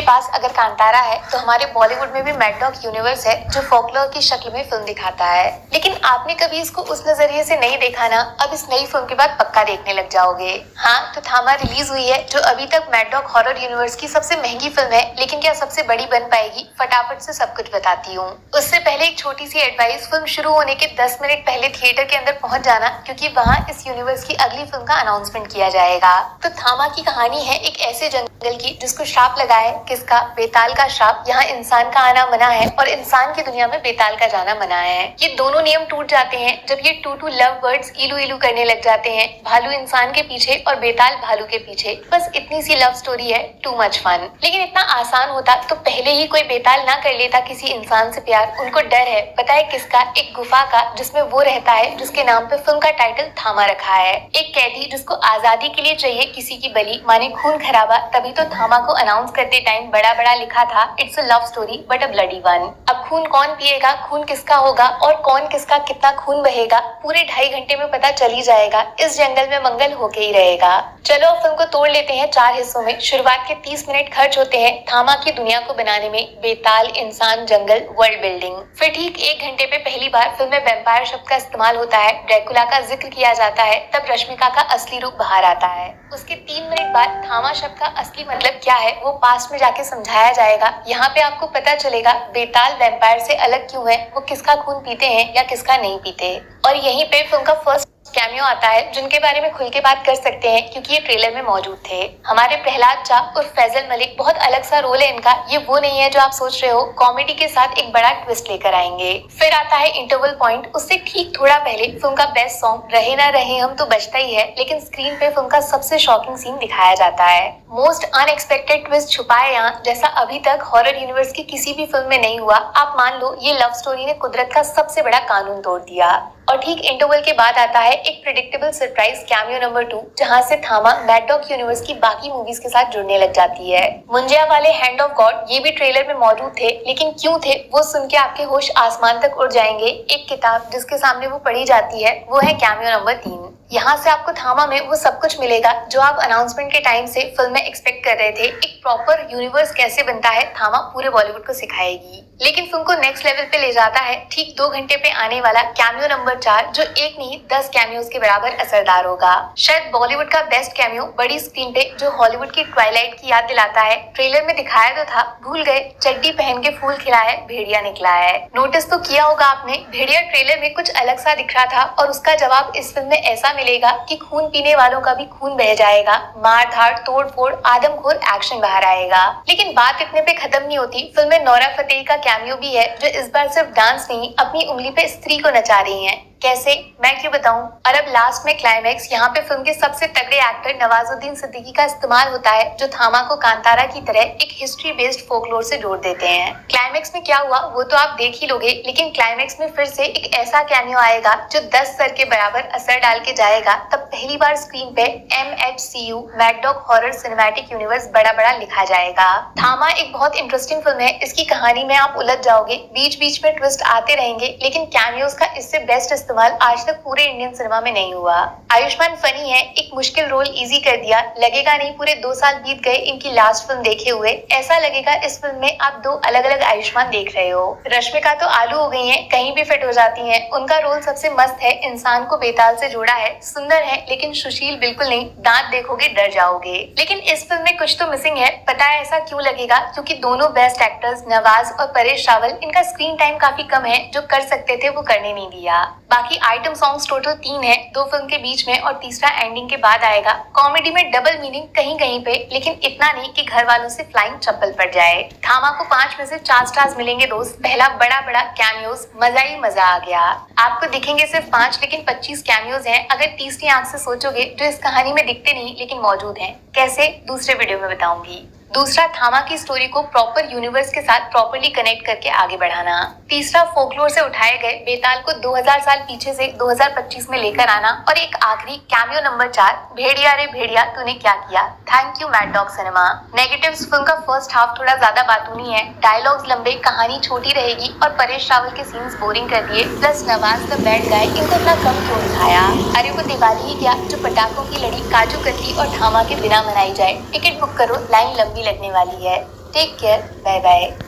पास अगर कांतारा है तो हमारे बॉलीवुड में भी मैड डॉग यूनिवर्स है जो फोकलोर की शक्ल में फिल्म दिखाता है। लेकिन आपने कभी इसको उस नजरिए से नहीं देखा ना, अब इस नई फिल्म के बाद पक्का देखने लग जाओगे। हाँ, तो थामा रिलीज हुई है जो अभी तक मैड डॉग हॉरर यूनिवर्स की सबसे महंगी फिल्म है, लेकिन क्या सबसे बड़ी बन पाएगी? फटाफट से सब कुछ बताती हूँ। उससे पहले एक छोटी सी एडवाइस, फिल्म शुरू होने के 10 मिनट पहले थिएटर के अंदर पहुंच जाना, क्योंकि वहाँ इस यूनिवर्स की अगली फिल्म का अनाउंसमेंट किया जाएगा। तो थामा की कहानी है एक ऐसे जंगल की जिसको श्राप लगा है। किसका? बेताल का श्राप। यहाँ इंसान का आना मना है और इंसान की दुनिया में बेताल का जाना मना है। ये दोनों नियम टूट जाते हैं जब ये टू लव बर्ड्स इलू इलू करने लग जाते हैं। भालू इंसान के पीछे और बेताल भालू के पीछे। बस इतनी सी लव स्टोरी है, टू मच फन। लेकिन इतना आसान होता तो पहले ही कोई बेताल ना कर लेता किसी इंसान से प्यार। उनको डर है, पता है किसका? एक गुफा का जिसमें वो रहता है, जिसके नाम पे फिल्म का टाइटल थामा रखा है। एक कैदी जिसको आजादी के लिए चाहिए किसी की बलि, माने खून खराबा। तभी तो थामा को अनाउंस करते टाइम बड़ा बड़ा लिखा था, it's a love story but a bloody one. अब खून कौन पिएगा, खून किसका होगा और कौन किसका कितना खून बहेगा, पूरे 2.5 घंटे में पता चल ही जाएगा। इस जंगल में मंगल होके ही रहेगा। चलो फिल्म को तोड़ लेते हैं 4 हिस्सों में। शुरुआत के 30 मिनट खर्च होते हैं थामा की दुनिया को बनाने में, बेताल, इंसान, जंगल, वर्ल्ड बिल्डिंग। फिर ठीक 1 घंटे पे पहली बार फिल्म में वैम्पायर शब्द का इस्तेमाल होता है, ड्रैकुला का जिक्र किया जाता है, तब रश्मिका का असली रूप बाहर आता है। उसके 3 मिनट बाद थामा शब्द का असली मतलब क्या है वो पास्ट में जाके समझाया जाएगा। यहाँ पे आपको पता चलेगा बेताल वैम्पायर से अलग क्यों है, वो किसका खून पीते हैं या किसका नहीं पीते। और यहीं पे फिल्म का फर्स्ट कैमियो आता है जिनके बारे में खुल के बात कर सकते हैं क्योंकि ये ट्रेलर में मौजूद थे। हमारे प्रहलाद चा और फैजल मलिक, बहुत अलग सा रोल है इनका। ये वो नहीं है जो आप सोच रहे हो, कॉमेडी के साथ एक बड़ा ट्विस्ट लेकर आएंगे। फिर आता है इंटरवल पॉइंट, उससे ठीक थोड़ा पहले फिल्म का बेस्ट सॉन्ग रहे ना रहे हम तो बजता ही है, लेकिन स्क्रीन पे फिल्म का सबसे शॉकिंग सीन दिखाया जाता है। मोस्ट अनएक्सपेक्टेड ट्विस्ट छुपा है यहाँ, जैसा अभी तक हॉरर यूनिवर्स की किसी भी फिल्म में नहीं हुआ। आप मान लो ये लव स्टोरी ने कुदरत का सबसे बड़ा कानून तोड़ दिया। और ठीक इंटरवल के बाद आता है एक प्रेडिक्टेबल सरप्राइज कैमियो नंबर 2, जहां से थामा मैड डॉग यूनिवर्स की बाकी मूवीज के साथ जुड़ने लग जाती है। मुंजिया वाले हैंड ऑफ गॉड ये भी ट्रेलर में मौजूद थे, लेकिन क्यों थे वो सुन के आपके होश आसमान तक उड़ जाएंगे। एक किताब जिसके सामने वो पढ़ी जाती है वो है कैमियो नंबर 3। यहाँ से आपको थामा में वो सब कुछ मिलेगा जो आप अनाउंसमेंट के टाइम से फिल्म में एक्सपेक्ट कर रहे थे। एक प्रॉपर यूनिवर्स कैसे बनता है थामा पूरे बॉलीवुड को सिखाएगी। लेकिन फिल्म को नेक्स्ट लेवल पे ले जाता है ठीक 2 घंटे पे आने वाला कैमियो नंबर 4, जो एक नहीं 10 कैमियोज के बराबर असरदार होगा। शायद बॉलीवुड का बेस्ट कैमियो बड़ी स्क्रीन पे जो हॉलीवुड की ट्वाइलाइट की याद दिलाता है। ट्रेलर में दिखाया तो था, भूल गए, चड्डी पहन के फूल खिला है, भेड़िया निकला है। नोटिस तो किया होगा आपने, भेड़िया ट्रेलर में कुछ अलग सा दिख रहा था और उसका जवाब इस फिल्म में ऐसा मिलेगा कि खून पीने वालों का भी खून बह जाएगा। मार धाड़, तोड़ फोड़, आदमखोर एक्शन बाहर आएगा। लेकिन बात इतने पे खत्म नहीं होती। फिल्म में नोरा फतेही का कैमियो भी है जो इस बार सिर्फ डांस नहीं, अपनी उंगली पे स्त्री को नचा रही है। कैसे, मैं क्यों बताऊं। और अब लास्ट में क्लाइमैक्स, यहाँ पे फिल्म के सबसे तगड़े एक्टर नवाजुद्दीन सिद्दीकी का इस्तेमाल होता है जो थामा को कांतारा की तरह एक हिस्ट्री बेस्ड फोकलोर से जोड़ देते हैं। क्लाइमैक्स में क्या हुआ वो तो आप देख ही लोगे, लेकिन क्लाइमैक्स में फिर से एक ऐसा कैमियो आएगा जो 10 सर के बराबर असर डाल के जाएगा। तब पहली बार स्क्रीन पे MHCU mad dog horror cinematic universe बड़ा बड़ा लिखा जाएगा। थामा एक बहुत इंटरेस्टिंग फिल्म है, इसकी कहानी में आप उलझ जाओगे, बीच बीच में ट्विस्ट आते रहेंगे, लेकिन कैमियोज का इससे बेस्ट इस्तेमाल आज तक पूरे इंडियन सिनेमा में नहीं हुआ। आयुष्मान फनी है, एक मुश्किल रोल इजी कर दिया। लगेगा नहीं पूरे 2 साल बीत गए इनकी लास्ट फिल्म देखे हुए, ऐसा लगेगा इस फिल्म में आप 2 अलग अलग आयुष्मान देख रहे हो। रश्मिका तो आलू हो गई हैं, कहीं भी फिट हो जाती हैं। उनका रोल सबसे मस्त है, इंसान को बेताल से जोड़ा है, सुंदर है लेकिन सुशील बिल्कुल नहीं, दांत देखोगे डर जाओगे। लेकिन इस फिल्म में कुछ तो मिसिंग है, पता है ऐसा क्यों लगेगा? क्योंकि दोनों बेस्ट एक्टर्स नवाज और परेश रावल, इनका स्क्रीन टाइम काफी कम है, जो कर सकते थे वो करने नहीं दिया। बाकी आइटम सॉन्ग्स टोटल 3 है, 2 फिल्म के बीच में और तीसरा एंडिंग के बाद आएगा। कॉमेडी में डबल मीनिंग कहीं कहीं पे, लेकिन इतना नहीं कि घर वालों से फ्लाइंग चप्पल पड़ जाए। थामा को 5 में से 4 स्टार्स मिलेंगे दोस्त। पहला बड़ा बड़ा कैमियोज, मजा ही मजा आ गया। आपको दिखेंगे सिर्फ 5 लेकिन 25 कैमियोज हैं अगर तीसरी आंख से सोचोगे, जो इस कहानी में दिखते नहीं लेकिन मौजूद हैं। कैसे, दूसरे वीडियो में बताऊंगी। दूसरा, थामा की स्टोरी को प्रॉपर यूनिवर्स के साथ प्रॉपर्ली कनेक्ट करके आगे बढ़ाना। तीसरा, फोकलोर से उठाए गए बेताल को 2000 साल पीछे से 2025 में लेकर आना। और एक आखिरी कैमियो नंबर 4, भेड़िया रे भेड़िया तूने क्या किया। Thank you mad dog cinema. Negatives, film का फर्स्ट हाफ थोड़ा ज्यादा बातूनी है, डायलॉग्स लंबे, कहानी छोटी रहेगी और परेश रावल के सीन्स बोरिंग कर दिए। Plus Nawaz the bad guy, इनको इतना कम क्यों दिखाया। अरे वो दिवाली ही क्या जो पटाखों की लड़ी काजू कतली और थामा के बिना मनाई जाए। टिकट बुक करो, लाइन लंबी लगने वाली है। Take care, bye bye.